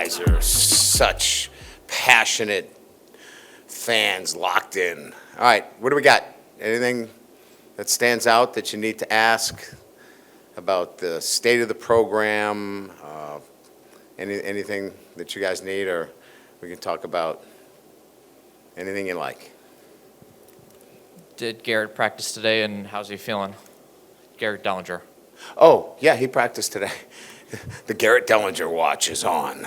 guys are such passionate fans locked in. All right, what do we got? Anything that stands out that you need to ask about the state of the program? Anything that you guys need, or we can talk about anything you like. Did Garrett practice today, and how's he feeling? Garrett Dinger. Oh, yeah, he practiced today. The Garrett Dinger watch is on.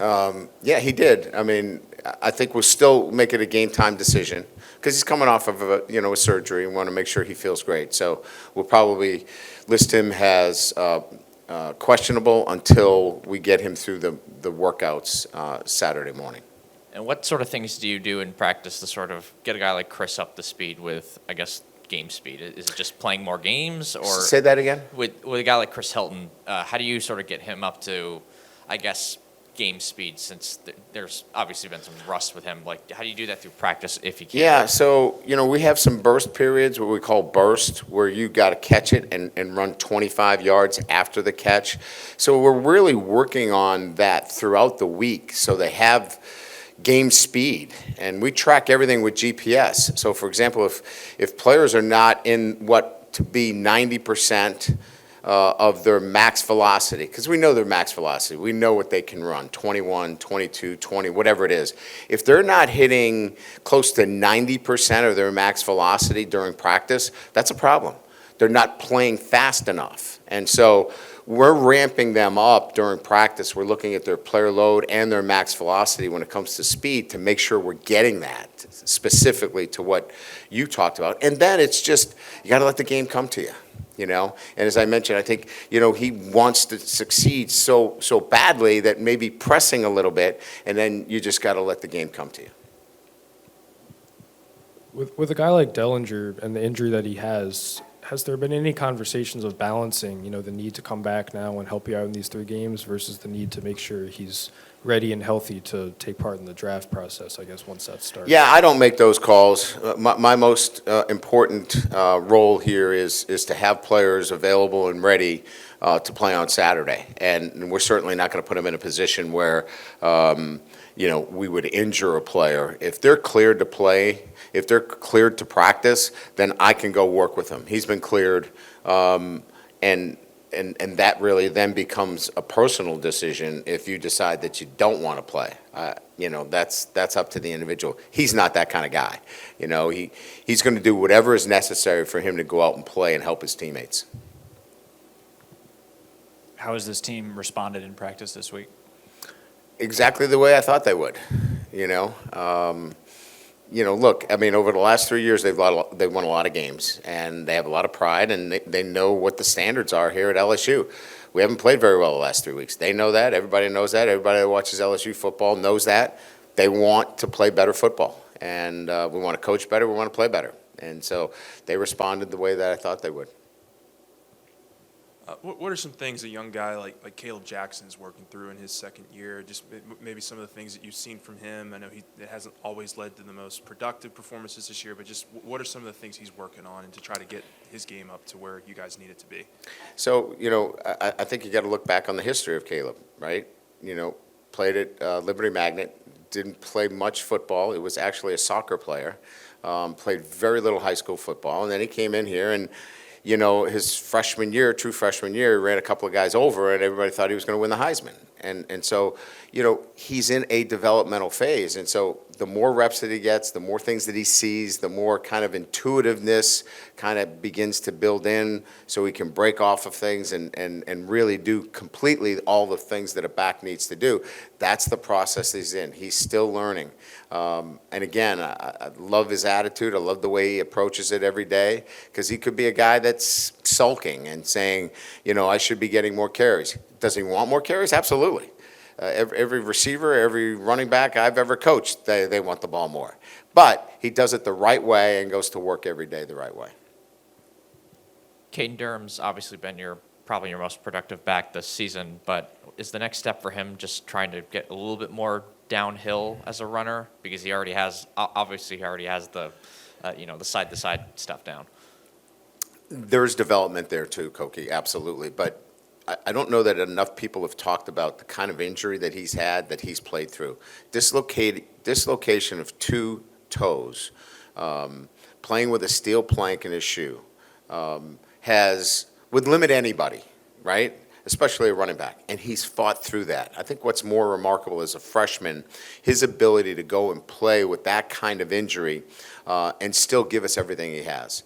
Yeah, he did. I mean, I think we'll still make it a game time decision because he's coming off of a surgery and want to make sure he feels great. So we'll probably list him as questionable until we get him through the workouts Saturday morning. And what sort of things do you do in practice to sort of get a guy like Chris up to speed with, I guess, game speed? Is it just playing more games? Or say that again? With a guy like Chris Hilton, how do you sort of get him up to, I guess, game speed, since there's obviously been some rust with him? Like, how do you do that through practice if you can? Yeah, so, we have some burst periods, what we call burst, where you got to catch it and run 25 yards after the catch. So we're really working on that throughout the week, so they have game speed, and we track everything with GPS. So, for example, if players are not in what to be 90% of their max velocity, because we know their max velocity, we know what they can run, 21, 22, 20, whatever it is. If they're not hitting close to 90% of their max velocity during practice, that's a problem. They're not playing fast enough. And so we're ramping them up during practice. We're looking at their player load and their max velocity when it comes to speed to make sure we're getting that specifically to what you talked about. And then it's just, you got to let the game come to you. And as I mentioned, I think, he wants to succeed so badly that maybe pressing a little bit, and then you just got to let the game come to you. With a guy like Dellinger and the injury that he has there been any conversations of balancing, the need to come back now and help you out in these 3 games versus the need to make sure he's ready and healthy to take part in the draft process, I guess, once that starts? Yeah, I don't make those calls. My most important role here is to have players available and ready to play on Saturday. And we're certainly not going to put them in a position where, we would injure a player. If they're cleared to play, if they're cleared to practice, then I can go work with them. He's been cleared, and that really then becomes a personal decision if you decide that you don't want to play. That's up to the individual. He's not that kind of guy. He's going to do whatever is necessary for him to go out and play and help his teammates. How has this team responded in practice this week? Exactly the way I thought they would. Look, I mean, over the last 3 years, they've won a lot of games, and they have a lot of pride, and they know what the standards are here at LSU. We haven't played very well the last 3 weeks. They know that. Everybody knows that. Everybody that watches LSU football knows that. They want to play better football, and we want to coach better. We want to play better. And so they responded the way that I thought they would. What are some things a young guy like Kaleb Jackson is working through in his second year? Just maybe some of the things that you've seen from him. I know it hasn't always led to the most productive performances this year, but just what are some of the things he's working on and to try to get his game up to where you guys need it to be? So, I think you got to look back on the history of Kaleb, right? Played at Liberty Magnet, didn't play much football. It was actually a soccer player. Played very little high school football, and then he came in here and his true freshman year, he ran a couple of guys over, and everybody thought he was going to win the Heisman. And so, he's in a developmental phase. And so the more reps that he gets, the more things that he sees, the more kind of intuitiveness kind of begins to build in so he can break off of things and really do completely all the things that a back needs to do. That's the process he's in. He's still learning. And again, I love his attitude. I love the way he approaches it every day, because he could be a guy that's sulking and saying, I should be getting more carries. Does he want more carries? Absolutely. Every receiver, every running back I've ever coached, they want the ball more. But he does it the right way and goes to work every day the right way. Caden Durham's obviously been probably your most productive back this season, but is the next step for him just trying to get a little bit more downhill as a runner, because he already has the the side-to-side stuff down? There's development there too, Koki, absolutely. But I don't know that enough people have talked about the kind of injury that he's had, that he's played through. Dislocation of 2 toes, playing with a steel plank in his shoe, would limit anybody, right? Especially a running back, and he's fought through that. I think what's more remarkable as a freshman, his ability to go and play with that kind of injury and still give us everything he has.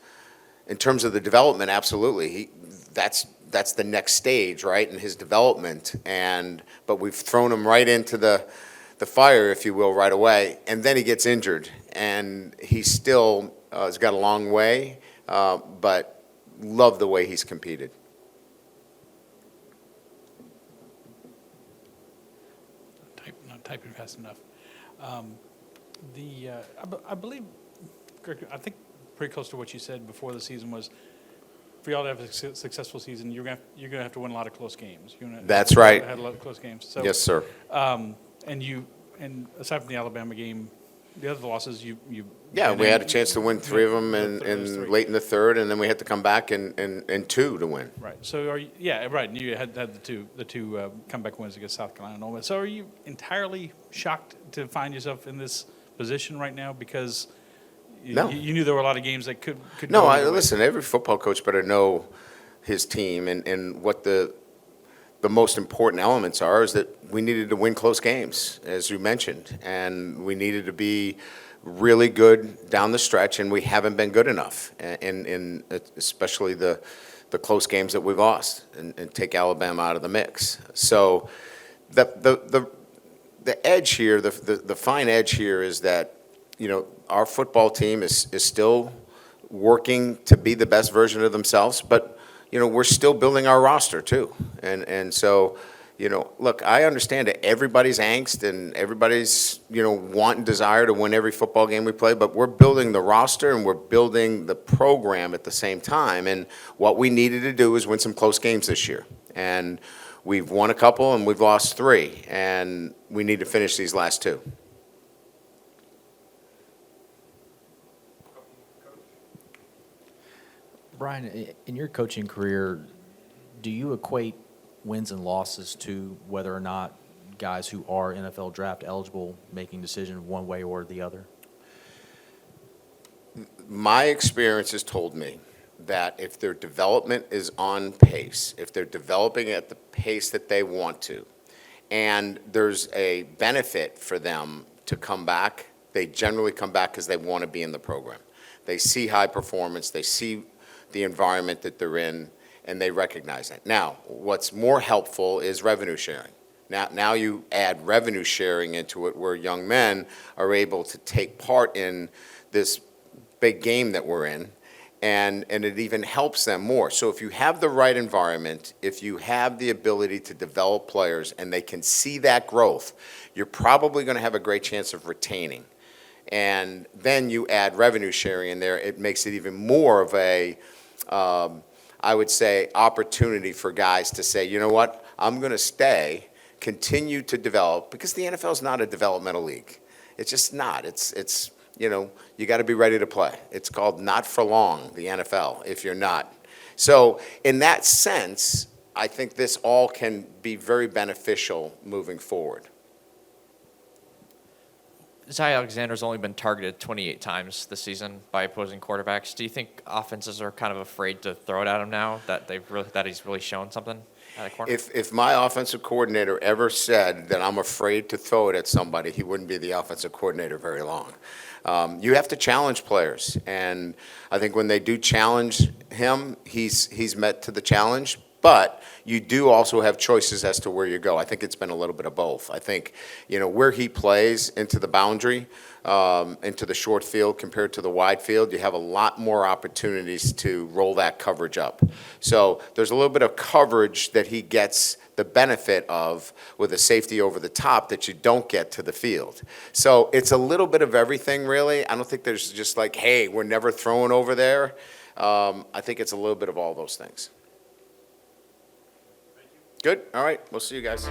In terms of the development, absolutely, that's the next stage, right, in his development. But we've thrown him right into the fire, if you will, right away, and then he gets injured, and he still has got a long way, but love the way he's competed. Not typing fast enough. I believe, Greg, I think pretty close to what you said before the season was, for y'all to have a successful season, you're gonna have to win a lot of close games. That's right. Had a lot of close games. So, Yes, sir. And aside from the Alabama game, the other losses Yeah, we had a chance to win 3 of them late in the third, and then we had to come back and 2 to win. Right. So right. And you had the two comeback wins against South Carolina and all that. So are you entirely shocked to find yourself in this position right now because No. you knew there were a lot of games that could No, go either way? listen, every football coach better know his team and what the most important elements are is that we needed to win close games, as you mentioned, and we needed to be really good down the stretch, and we haven't been good enough, in especially the close games that we've lost, and take Alabama out of the mix. So the edge here, the fine edge here is that, our football team is still working to be the best version of themselves, but we're still building our roster too. And so, look, I understand that everybody's angst and everybody's, want and desire to win every football game we play, but we're building the roster and we're building the program at the same time. And what we needed to do is win some close games this year. And we've won a couple and we've lost 3. And we need to finish these last 2. Brian, in your coaching career, do you equate wins and losses to whether or not guys who are NFL draft eligible making decisions one way or the other? My experience has told me that if their development is on pace, if they're developing at the pace that they want to, and there's a benefit for them to come back, they generally come back because they want to be in the program. They see high performance, they see the environment that they're in, and they recognize it. Now, what's more helpful is revenue sharing. Now you add revenue sharing into it where young men are able to take part in this big game that we're in, and it even helps them more. So if you have the right environment, if you have the ability to develop players and they can see that growth, you're probably going to have a great chance of retaining. And then you add revenue sharing in there, it makes it even more of a, I would say, opportunity for guys to say, you know what, I'm going to stay, continue to develop, because the NFL is not a developmental league. It's just not. It's you got to be ready to play. It's called not for long, the NFL, if you're not. So in that sense, I think this all can be very beneficial moving forward. Zy Alexander's only been targeted 28 times this season by opposing quarterbacks. Do you think offenses are kind of afraid to throw it at him now that he's really shown something at a corner? If my offensive coordinator ever said that I'm afraid to throw it at somebody, he wouldn't be the offensive coordinator very long. You have to challenge players, and I think when they do challenge him, he's met to the challenge. But you do also have choices as to where you go. I think it's been a little bit of both. I think, where he plays into the boundary, into the short field compared to the wide field, you have a lot more opportunities to roll that coverage up. So there's a little bit of coverage that he gets the benefit of with a safety over the top that you don't get to the field. So it's a little bit of everything, really. I don't think there's just like, hey, we're never throwing over there. I think it's a little bit of all those things. Good. All right. We'll see you guys.